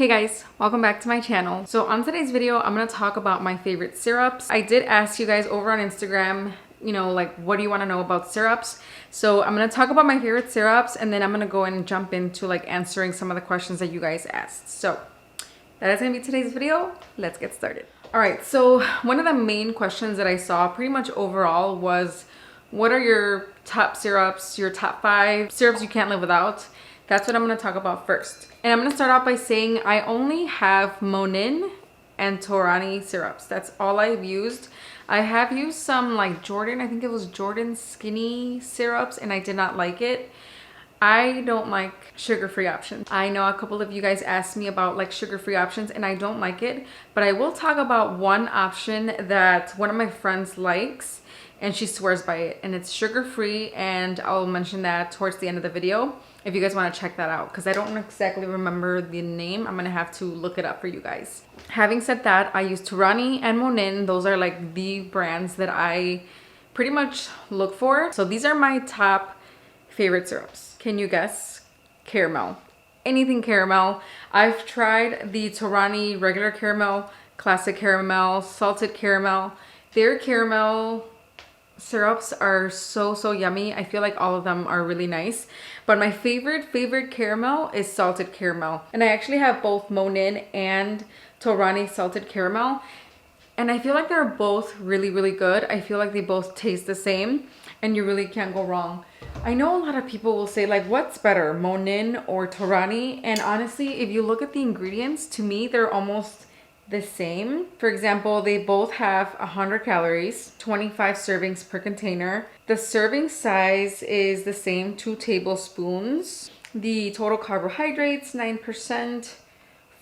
Hey guys, welcome back to my channel. So on today's video, I'm going to talk about my favorite syrups. I did ask you guys over on Instagram, like what do you want to know about syrups? So I'm going to talk about my favorite syrups and then I'm going to go and jump into like answering some of the questions that you guys asked. So that is going to be today's video. Let's get started. All right, so one of the main questions that I saw pretty much overall was, what are your top syrups, your top 5 syrups you can't live without? That's what I'm going to talk about first. And I'm going to start out by saying I only have Monin and Torani syrups. That's all I've used. I have used some like Jordan, I think it was Jordan skinny syrups, and I did not like it. I don't like sugar-free options. I know a couple of you guys asked me about like sugar-free options and I don't like it, but I will talk about one option that one of my friends likes and she swears by it, and it's sugar-free, and I'll mention that towards the end of the video if you guys want to check that out, because I don't exactly remember the name. I'm gonna have to look it up for you guys. Having said that, I use Torani and Monin. Those are like the brands that I pretty much look for. So these are my top favorite syrups. Can you guess? Caramel. Anything caramel. I've tried the Torani regular caramel, classic caramel, salted caramel. Their caramel syrups are so yummy. I feel like all of them are really nice, but my favorite caramel is salted caramel, and I actually have both Monin and Torani salted caramel, and I feel like they're both really good. I feel like they both taste the same and you really can't go wrong. I know a lot of people will say like, what's better, Monin or Torani? And honestly, if you look at the ingredients, to me they're almost the same. For example, they both have 100 calories, 25 servings per container. The serving size is the same, 2 tablespoons. The total carbohydrates, 9%,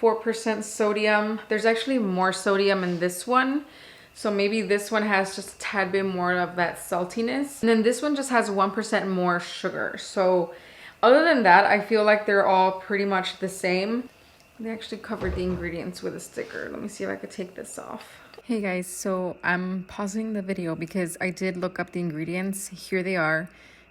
4% sodium. There's actually more sodium in this one, so maybe this one has just a tad bit more of that saltiness. And then this one just has 1% more sugar. So other than that, I feel like they're all pretty much the same. They actually covered the ingredients with a sticker. Let me see if I could take this off. Hey guys, so I'm pausing the video because I did look up the ingredients. Here they are.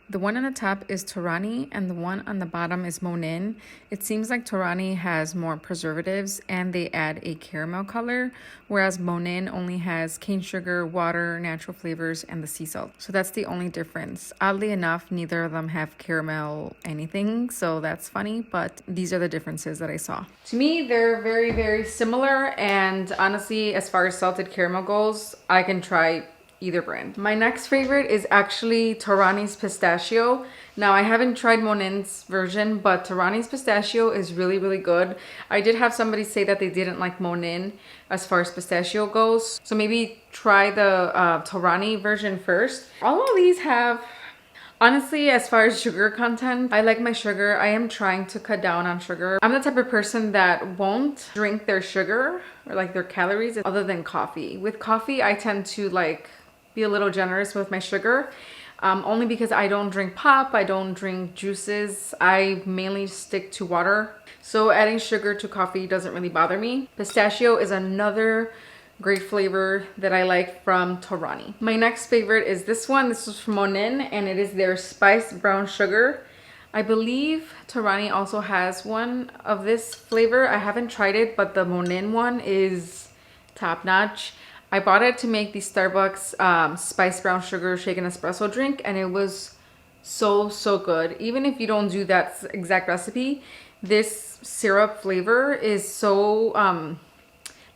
The one on the top is Torani and the one on the bottom is Monin. It seems like Torani has more preservatives and they add a caramel color, whereas Monin only has cane sugar, water, natural flavors, and the sea salt. So that's the only difference. Oddly enough, neither of them have caramel anything, so that's funny, but these are the differences that I saw. To me, they're very similar, and honestly, as far as salted caramel goes, I can try either brand. My next favorite is actually Torani's Pistachio. Now, I haven't tried Monin's version, but Torani's Pistachio is really good. I did have somebody say that they didn't like Monin as far as pistachio goes, so maybe try the Torani version first. All of these have, honestly, as far as sugar content, I like my sugar. I am trying to cut down on sugar. I'm the type of person that won't drink their sugar or like their calories other than coffee. With coffee, I tend to like be a little generous with my sugar, only because I don't drink pop, I don't drink juices. I mainly stick to water. So adding sugar to coffee doesn't really bother me. Pistachio is another great flavor that I like from Torani. My next favorite is this one. This is from Monin, and it is their spiced brown sugar. I believe Torani also has one of this flavor. I haven't tried it, but the Monin one is top notch. I bought it to make the Starbucks spiced brown sugar shaken espresso drink, and it was so good. Even if you don't do that exact recipe, this syrup flavor is so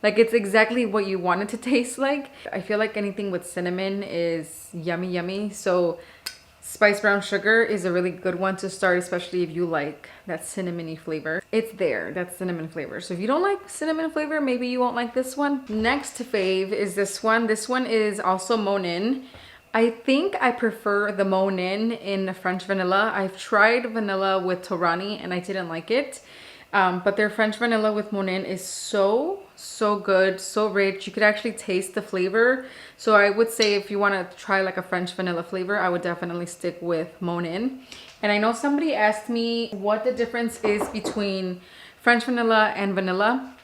like, it's exactly what you want it to taste like. I feel like anything with cinnamon is yummy. So spiced brown sugar is a really good one to start, especially if you like that cinnamony flavor. It's there, that cinnamon flavor. So if you don't like cinnamon flavor, maybe you won't like this one. Next fave is this one. This one is also Monin. I think I prefer the Monin in the French vanilla. I've tried vanilla with Torani and I didn't like it. But their French vanilla with Monin is so good, so rich. You could actually taste the flavor. So I would say if you want to try like a French vanilla flavor, I would definitely stick with Monin. And I know somebody asked me what the difference is between French vanilla and vanilla.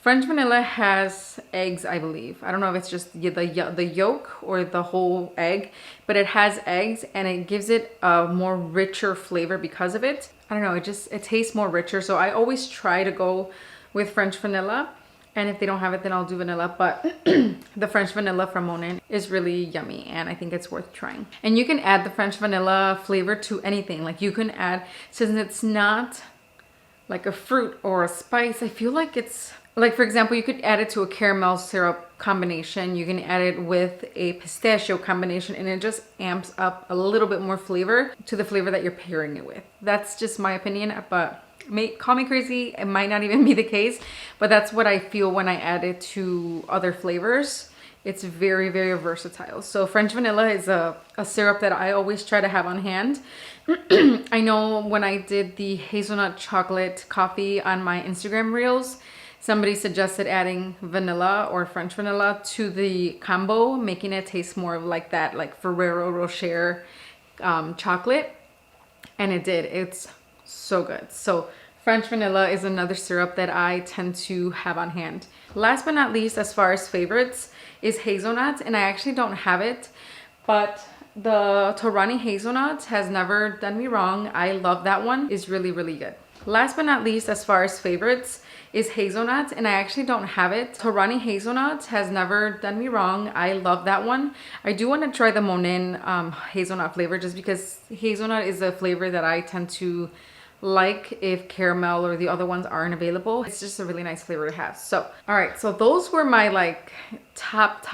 French vanilla has eggs, I believe. I don't know if it's just the yolk or the whole egg, but it has eggs and it gives it a more richer flavor because of it. I don't know, it tastes more richer. So I always try to go with French vanilla. And if they don't have it, then I'll do vanilla. But the French vanilla from Monin is really yummy and I think it's worth trying. And you can add the French vanilla flavor to anything. Like you can add, since it's not like a fruit or a spice, I feel like it's, like for example, you could add it to a caramel syrup combination. You can add it with a pistachio combination and it just amps up a little bit more flavor to the flavor that you're pairing it with. That's just my opinion, but call me crazy, it might not even be the case, but that's what I feel when I add it to other flavors. It's very, very versatile. So French vanilla is a syrup that I always try to have on hand. I know when I did the hazelnut chocolate coffee on my Instagram reels, somebody suggested adding vanilla or French vanilla to the combo, making it taste more of like that, like Ferrero Rocher chocolate. And it did. It's so good. So French vanilla is another syrup that I tend to have on hand. Last but not least, as far as favorites, is hazelnut. And I actually don't have it, but the Torani hazelnut has never done me wrong. I love that one. It's really, really good. Last but not least, as far as favorites, is hazelnut, and I actually don't have it. Torani hazelnut has never done me wrong. I love that one. I do want to try the Monin hazelnut flavor just because hazelnut is a flavor that I tend to like if caramel or the other ones aren't available. It's just a really nice flavor to have. So, all right, so those were my like top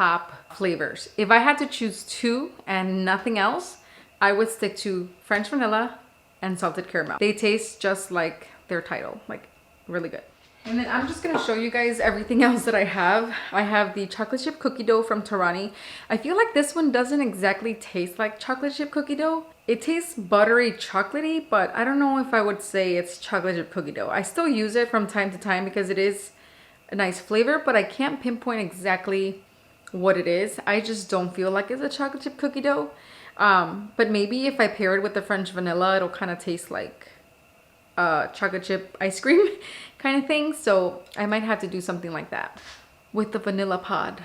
flavors. If I had to choose two and nothing else, I would stick to French vanilla and salted caramel. They taste just like their title, like really good. And then I'm just gonna show you guys everything else that I have. I have the chocolate chip cookie dough from Torani. I feel like this one doesn't exactly taste like chocolate chip cookie dough. It tastes buttery chocolatey, but I don't know if I would say it's chocolate chip cookie dough. I still use it from time to time because it is a nice flavor, but I can't pinpoint exactly what it is. I just don't feel like it's a chocolate chip cookie dough. But maybe if I pair it with the French vanilla, it'll kind of taste like chocolate chip ice cream kind of thing. So I might have to do something like that with the vanilla pod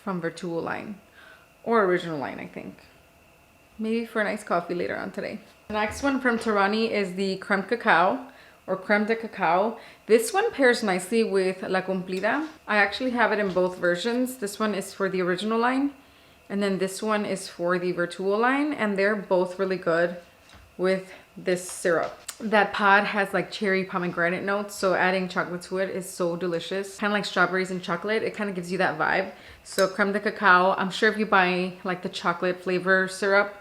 from Virtual line or original line, I think. Maybe for a nice coffee later on today. The next one from Torani is the creme cacao or creme de cacao. This one pairs nicely with La Cumplida. I actually have it in both versions. This one is for the original line and then this one is for the Virtual line, and they're both really good with this syrup. That pod has like cherry pomegranate notes, so adding chocolate to it is so delicious. Kind of like strawberries and chocolate. It kind of gives you that vibe. So creme de cacao, I'm sure if you buy like the chocolate flavor syrup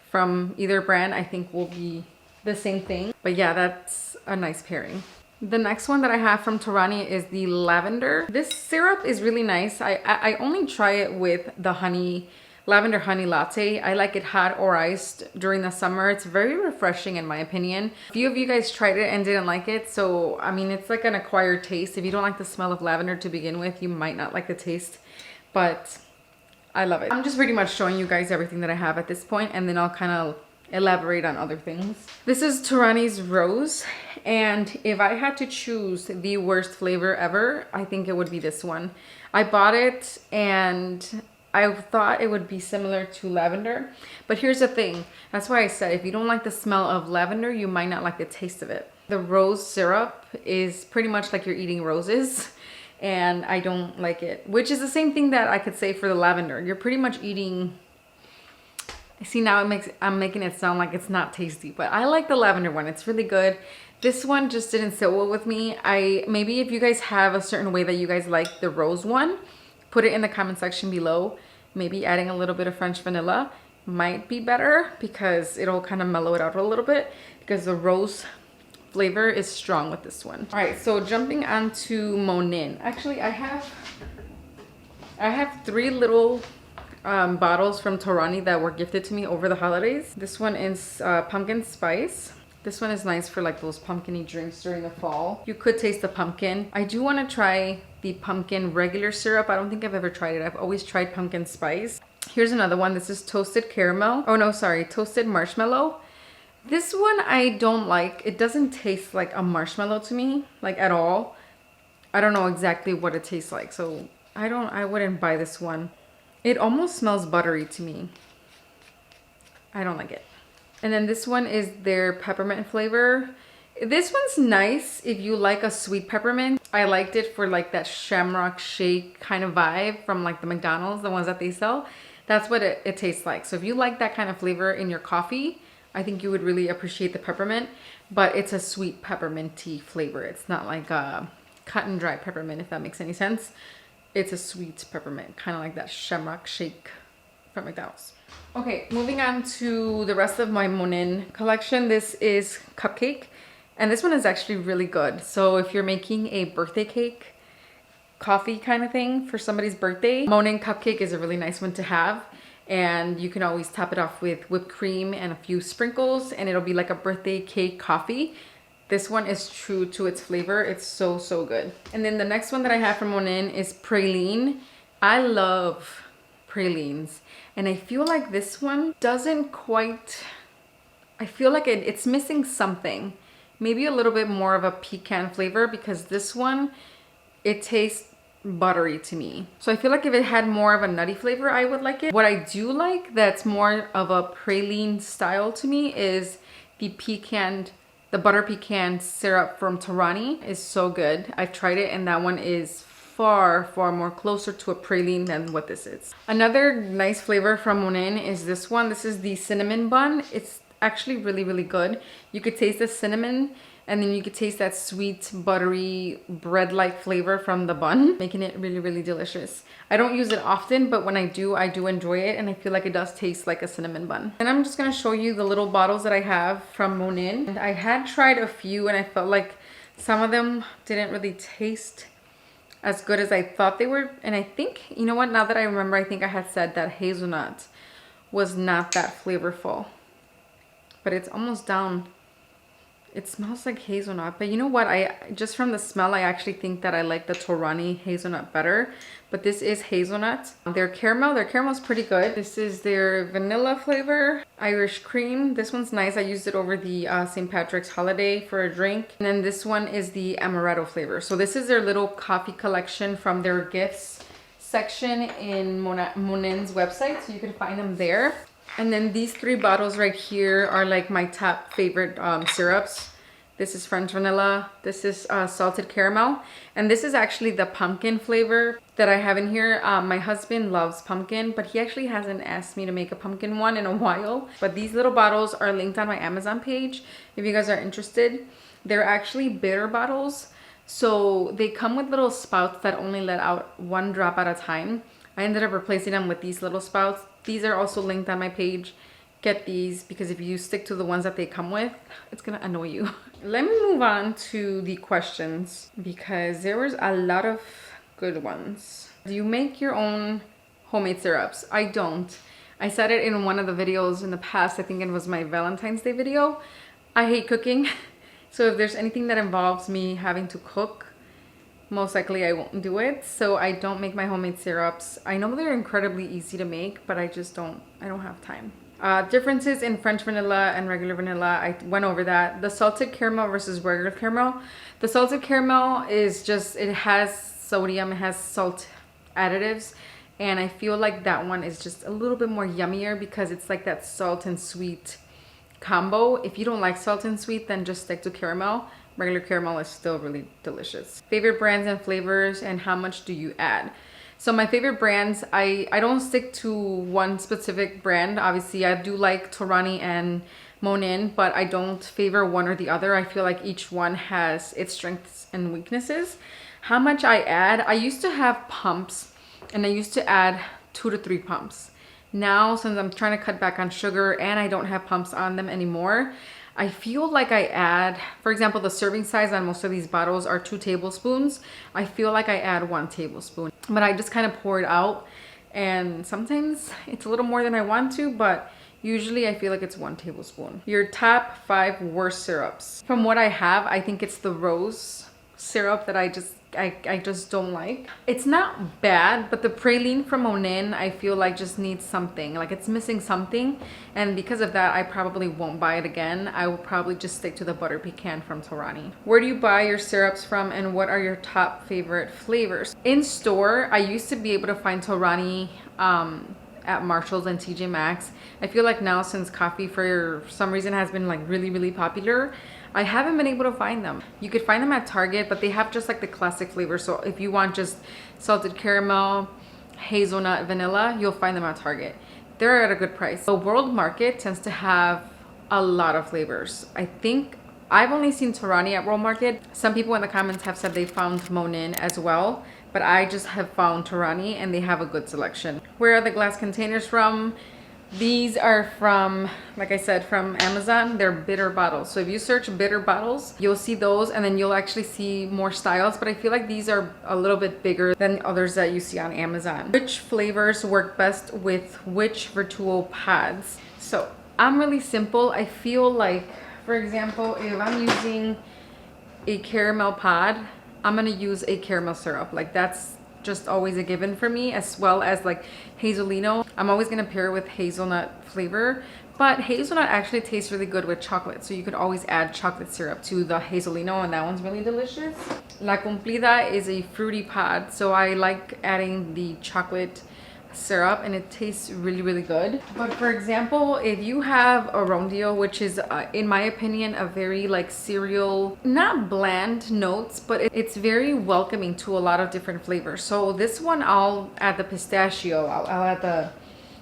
from either brand, I think will be the same thing. But yeah, that's a nice pairing. The next one that I have from Torani is the lavender. This syrup is really nice. I only try it with the lavender honey latte. I like it hot or iced during the summer. It's very refreshing in my opinion. A few of you guys tried it and didn't like it, so I mean it's like an acquired taste. If you don't like the smell of lavender to begin with, you might not like the taste, but I love it. I'm just pretty much showing you guys everything that I have at this point, and then I'll kind of elaborate on other things. This is Torani's Rose, and if I had to choose the worst flavor ever, I think it would be this one. I bought it and I thought it would be similar to lavender, but here's the thing. That's why I said if you don't like the smell of lavender, you might not like the taste of it. The rose syrup is pretty much like you're eating roses, and I don't like it, which is the same thing that I could say for the lavender. You're pretty much eating, see now I'm making it sound like it's not tasty, but I like the lavender one. It's really good. This one just didn't sit well with me. Maybe if you guys have a certain way that you guys like the rose one, put it in the comment section below. Maybe adding a little bit of French vanilla might be better because it'll kind of mellow it out a little bit, because the rose flavor is strong with this one. All right, so jumping onto Monin. Actually, I have 3 little bottles from Torani that were gifted to me over the holidays. This one is pumpkin spice. This one is nice for like those pumpkin-y drinks during the fall. You could taste the pumpkin. I do want to try the pumpkin regular syrup. I don't think I've ever tried it. I've always tried pumpkin spice. Here's another one. This is toasted caramel. Oh no, sorry, toasted marshmallow. This one I don't like. It doesn't taste like a marshmallow to me, like at all. I don't know exactly what it tastes like, so I wouldn't buy this one. It almost smells buttery to me. I don't like it. And then this one is their peppermint flavor. This one's nice if you like a sweet peppermint. I liked it for like that shamrock shake kind of vibe from like the McDonald's, the ones that they sell. That's what it tastes like. So if you like that kind of flavor in your coffee, I think you would really appreciate the peppermint, but it's a sweet pepperminty flavor. It's not like a cut and dry peppermint, if that makes any sense. It's a sweet peppermint, kind of like that shamrock shake from McDonald's. Okay, moving on to the rest of my Monin collection. This is Cupcake. And this one is actually really good. So if you're making a birthday cake, coffee kind of thing for somebody's birthday, Monin Cupcake is a really nice one to have. And you can always top it off with whipped cream and a few sprinkles, and it'll be like a birthday cake coffee. This one is true to its flavor. It's so, so good. And then the next one that I have from Monin is Praline. I love pralines. And I feel like this one doesn't quite, I feel like it's missing something. Maybe a little bit more of a pecan flavor, because this one, it tastes buttery to me. So I feel like if it had more of a nutty flavor, I would like it. What I do like that's more of a praline style to me is the butter pecan syrup from Torani is so good. I've tried it and that one is far, far more closer to a praline than what this is. Another nice flavor from Monin is this one. This is the cinnamon bun. It's actually really, really good. You could taste the cinnamon, and then you could taste that sweet, buttery, bread-like flavor from the bun, making it really, really delicious. I don't use it often, but when I do enjoy it, and I feel like it does taste like a cinnamon bun. And I'm just gonna show you the little bottles that I have from Monin. And I had tried a few, and I felt like some of them didn't really taste as good as I thought they were. And I think, you know what, now that I remember, I think I had said that hazelnut was not that flavorful. But it's almost down. It smells like hazelnut. But you know what? Just from the smell, I actually think that I like the Torani hazelnut better. But this is hazelnut. Their caramel is pretty good. This is their vanilla flavor, Irish cream. This one's nice. I used it over the St. Patrick's holiday for a drink. And then this one is the amaretto flavor. So this is their little coffee collection from their gifts section in Monin's website. So you can find them there. And then these three bottles right here are like my top favorite syrups. This is French vanilla. This is salted caramel. And this is actually the pumpkin flavor that I have in here. My husband loves pumpkin, but he actually hasn't asked me to make a pumpkin one in a while. But these little bottles are linked on my Amazon page if you guys are interested. They're actually bitter bottles. So they come with little spouts that only let out 1 drop at a time. I ended up replacing them with these little spouts. These are also linked on my page. Get these, because if you stick to the ones that they come with, it's gonna annoy you. Let me move on to the questions, because there was a lot of good ones. Do you make your own homemade syrups? I don't. I said it in one of the videos in the past. I think it was my Valentine's Day video. I hate cooking. So if there's anything that involves me having to cook, most likely I won't do it. So I don't make my homemade syrups. I know they're incredibly easy to make, but I don't have time. Differences in French vanilla and regular vanilla, I went over that. The salted caramel versus regular caramel. The salted caramel is just, it has sodium, it has salt additives. And I feel like that one is just a little bit more yummier because it's like that salt and sweet combo. If you don't like salt and sweet, then just stick to caramel. Regular caramel is still really delicious. Favorite brands and flavors, and how much do you add? So my favorite brands, I don't stick to one specific brand. Obviously, I do like Torani and Monin, but I don't favor one or the other. I feel like each one has its strengths and weaknesses. How much I add? I used to have pumps, and I used to add 2 to 3 pumps. Now, since I'm trying to cut back on sugar and I don't have pumps on them anymore, I feel like I add, for example, the serving size on most of these bottles are 2 tablespoons. I feel like I add 1 tablespoon, but I just kind of pour it out. And sometimes it's a little more than I want to, but usually I feel like it's 1 tablespoon. Your top 5 worst syrups. From what I have, I think it's the rose syrup that I just don't like. It's not bad, but the praline from Monin, I feel like just needs something. Like it's missing something, and because of that, I probably won't buy it again. I will probably just stick to the butter pecan from Torani. Where do you buy your syrups from, and what are your top favorite flavors? In store, I used to be able to find Torani at Marshall's and TJ Maxx. I feel like now, since coffee for some reason has been like really, really popular, I haven't been able to find them. You could find them at Target, but they have just like the classic flavor. So if you want just salted caramel, hazelnut, vanilla, you'll find them at Target. They're at a good price. The World Market tends to have a lot of flavors. I think I've only seen Torani at World Market. Some people in the comments have said they found Monin as well, but I just have found Torani and they have a good selection. Where are the glass containers from? These are from, like I said, from Amazon. They're bitter bottles. So if you search bitter bottles, you'll see those, and then you'll actually see more styles, but I feel like these are a little bit bigger than others that you see on Amazon. Which flavors work best with which virtual pods? So I'm really simple. I feel like, for example, if I'm using a caramel pod, I'm gonna use a caramel syrup. Like that's just always a given for me, as well as like Hazelino. I'm always gonna pair it with hazelnut flavor, but hazelnut actually tastes really good with chocolate. So you could always add chocolate syrup to the Hazelino, and that one's really delicious. La Cumplida is a fruity pod, so I like adding the chocolate syrup and it tastes really, really good. But for example, if you have a rondio, which is in my opinion a very like cereal, not bland notes, but it's very welcoming to a lot of different flavors. So this one, I'll add the pistachio, I'll add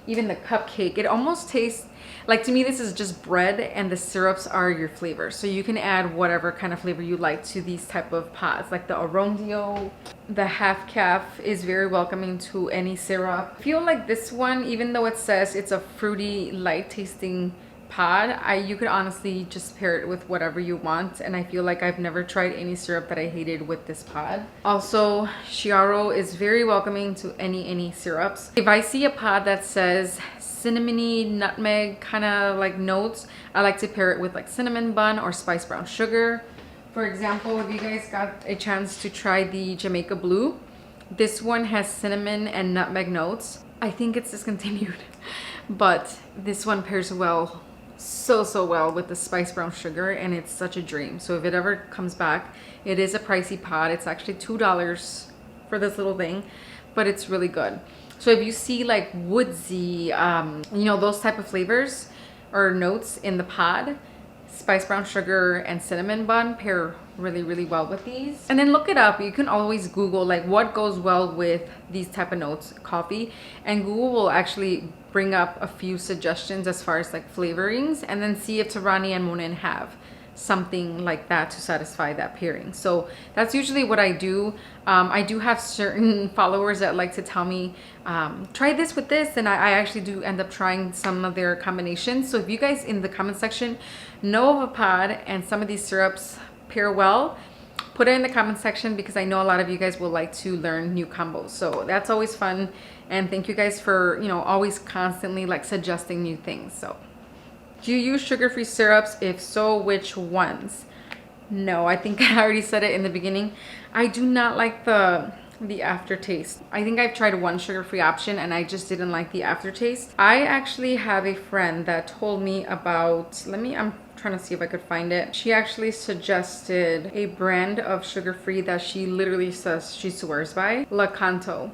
even the cupcake. It almost tastes like, to me, this is just bread and the syrups are your flavors. So you can add whatever kind of flavor you like to these type of pods. Like the Arondio, the half calf is very welcoming to any syrup. I feel like this one, even though it says it's a fruity, light tasting pod, you could honestly just pair it with whatever you want. And I feel like I've never tried any syrup that I hated with this pod. Also, Chiaro is very welcoming to any syrups. If I see a pod that says cinnamony, nutmeg kind of like notes, I like to pair it with like cinnamon bun or spiced brown sugar. For example, if you guys got a chance to try the Jamaica Blue, this one has cinnamon and nutmeg notes. I think it's discontinued, but this one pairs well, so well with the spiced brown sugar, and it's such a dream. So if it ever comes back, it is a pricey pod. It's actually $2 for this little thing, but it's really good. So if you see like woodsy, you know, those type of flavors or notes in the pod, spiced brown sugar and cinnamon bun pair really well with these. And then look it up. You can always Google like what goes well with these type of notes, coffee, and Google will actually bring up a few suggestions as far as like flavorings, and then see if Torani and Monin have something like that to satisfy that pairing. So that's usually what I do. I do have certain followers that like to tell me, try this with this, and I actually do end up trying some of their combinations. So if you guys in the comment section know of a pod and some of these syrups pair well, put it in the comment section, because I know a lot of you guys will like to learn new combos. So that's always fun, and thank you guys for, you know, always constantly like suggesting new things. So do you use sugar-free syrups? If so, which ones? No, I think I already said it in the beginning. I do not like the aftertaste. I think I've tried one sugar-free option and I just didn't like the aftertaste. I actually have a friend that told me about, I'm trying to see if I could find it. She actually suggested a brand of sugar-free that she literally says she swears by, La Canto.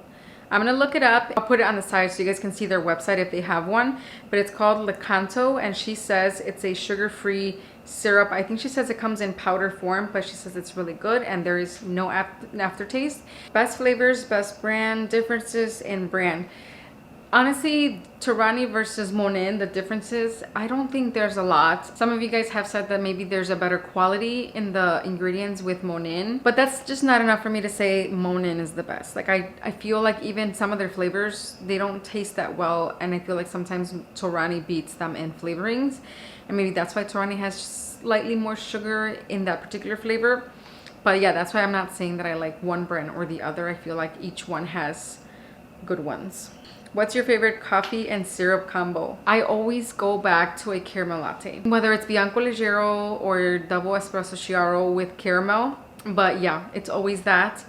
I'm gonna look it up. I'll put it on the side so you guys can see their website if they have one, but it's called Le Canto, and she says it's a sugar-free syrup. I think she says it comes in powder form, but she says it's really good and there is no aftertaste. Best flavors, best brand, differences in brand. Honestly, Torani versus Monin, the differences, I don't think there's a lot. Some of you guys have said that maybe there's a better quality in the ingredients with Monin, but that's just not enough for me to say Monin is the best. Like I feel like even some of their flavors, they don't taste that well, and I feel like sometimes Torani beats them in flavorings, and maybe that's why Torani has slightly more sugar in that particular flavor. But yeah, that's why I'm not saying that I like one brand or the other. I feel like each one has good ones. What's your favorite coffee and syrup combo? I always go back to a caramel latte, whether it's Bianco Leggero or double espresso Chiaro with caramel. But yeah, it's always that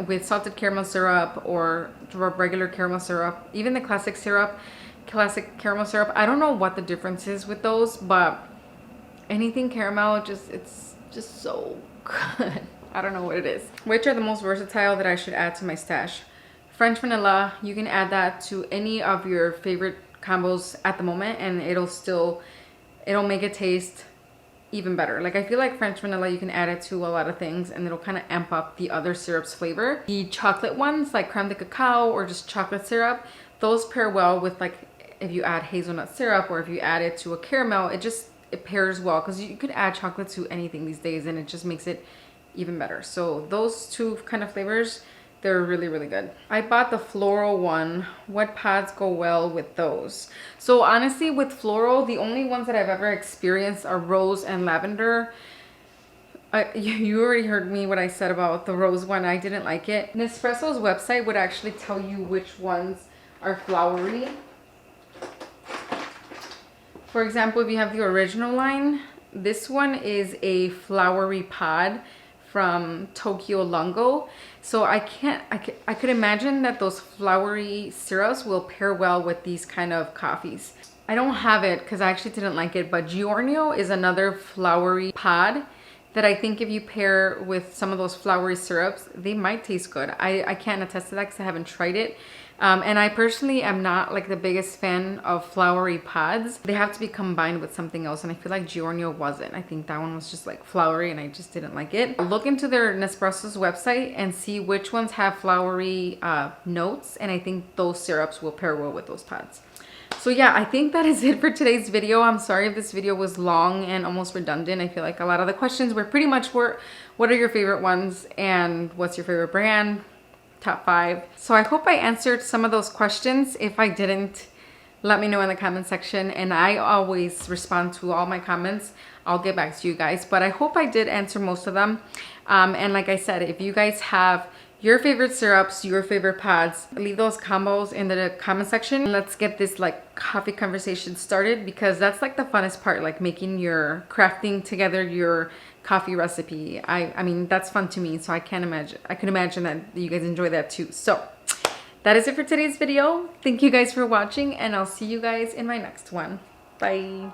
with salted caramel syrup or regular caramel syrup, even the classic caramel syrup. I don't know what the difference is with those, but anything caramel, it's just so good. I don't know what it is. Which are the most versatile that I should add to my stash? French vanilla, you can add that to any of your favorite combos at the moment and it'll make it taste even better. Like I feel like French vanilla, you can add it to a lot of things and it'll kind of amp up the other syrup's flavor. The chocolate ones like creme de cacao or just chocolate syrup, those pair well with like if you add hazelnut syrup or if you add it to a caramel, it pairs well because you could add chocolate to anything these days and it just makes it even better. So those two kind of flavors, they're really, really good. I bought the floral one. What pods go well with those? So honestly, with floral, the only ones that I've ever experienced are rose and lavender. You already heard me what I said about the rose one. I didn't like it. Nespresso's website would actually tell you which ones are flowery. For example, if you have the original line, this one is a flowery pod from Tokyo Lungo. So I could imagine that those flowery syrups will pair well with these kind of coffees. I don't have it because I actually didn't like it, but Giorno is another flowery pod that I think if you pair with some of those flowery syrups, they might taste good. I can't attest to that because I haven't tried it. And I personally am not like the biggest fan of flowery pods. They have to be combined with something else, and I feel like Giorno wasn't. I think that one was just like flowery and I just didn't like it. Look into their Nespresso's website and see which ones have flowery notes, and I think those syrups will pair well with those pods. So yeah, I think that is it for today's video. I'm sorry if this video was long and almost redundant. I feel like a lot of the questions were pretty much what are your favorite ones and what's your favorite brand? Top 5. So I hope I answered some of those questions. If I didn't, let me know in the comment section, and I always respond to all my comments. I'll get back to you guys, but I hope I did answer most of them. And like I said, if you guys have your favorite syrups, your favorite pods, leave those combos in the comment section. Let's get this like coffee conversation started, because that's like the funnest part, like crafting together your coffee recipe. I mean, that's fun to me, so I can imagine that you guys enjoy that too. So that is it for today's video. Thank you guys for watching, and I'll see you guys in my next one. Bye.